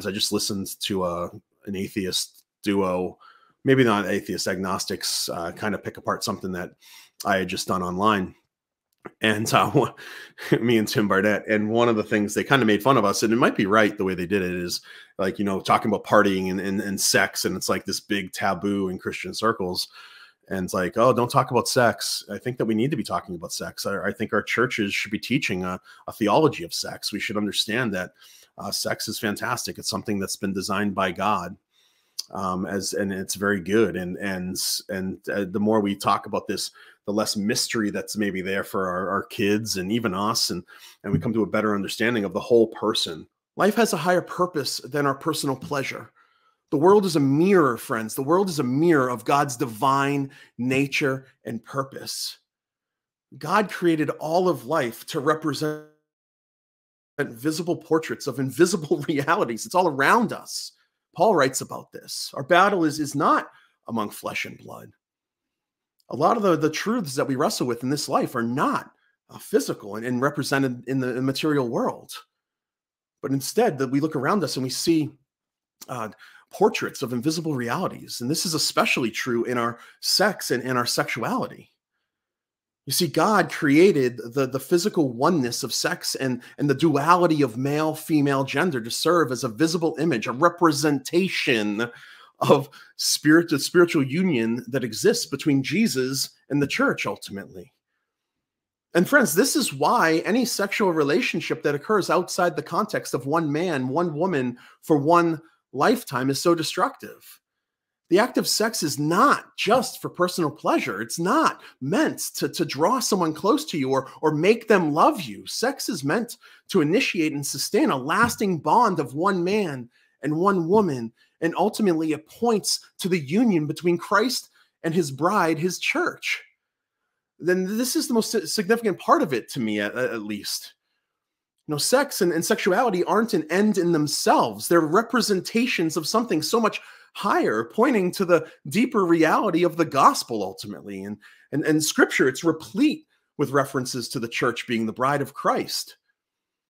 I just listened to an atheist duo, maybe not atheist, agnostics, kind of pick apart something that I had just done online. And me and Tim Barnett, and one of the things they kind of made fun of us, and it might be right the way they did it, is like, talking about partying and sex, and it's like this big taboo in Christian circles. And it's like, oh, don't talk about sex. I think that we need to be talking about sex. I think our churches should be teaching a theology of sex. We should understand that sex is fantastic. It's something that's been designed by God, and it's very good. And the more we talk about this, the less mystery that's maybe there for our kids and even us, and we come to a better understanding of the whole person. Life has a higher purpose than our personal pleasure. The world is a mirror, friends. The world is a mirror of God's divine nature and purpose. God created all of life to represent visible portraits of invisible realities. It's all around us. Paul writes about this. Our battle is not among flesh and blood. A lot of the truths that we wrestle with in this life are not physical and represented in the material world. But instead, that we look around us and we see portraits of invisible realities. And this is especially true in our sex and in our sexuality. You see, God created the physical oneness of sex and the duality of male, female gender to serve as a visible image, a representation of spiritual union that exists between Jesus and the church ultimately. And friends, this is why any sexual relationship that occurs outside the context of one man, one woman for one lifetime is so destructive. The act of sex is not just for personal pleasure. It's not meant to draw someone close to you or make them love you. Sex is meant to initiate and sustain a lasting bond of one man and one woman, and ultimately it points to the union between Christ and his bride, his church. Then this is the most significant part of it to me, at least. Sex and sexuality aren't an end in themselves. They're representations of something so much higher, pointing to the deeper reality of the gospel ultimately. And Scripture, it's replete with references to the church being the bride of Christ.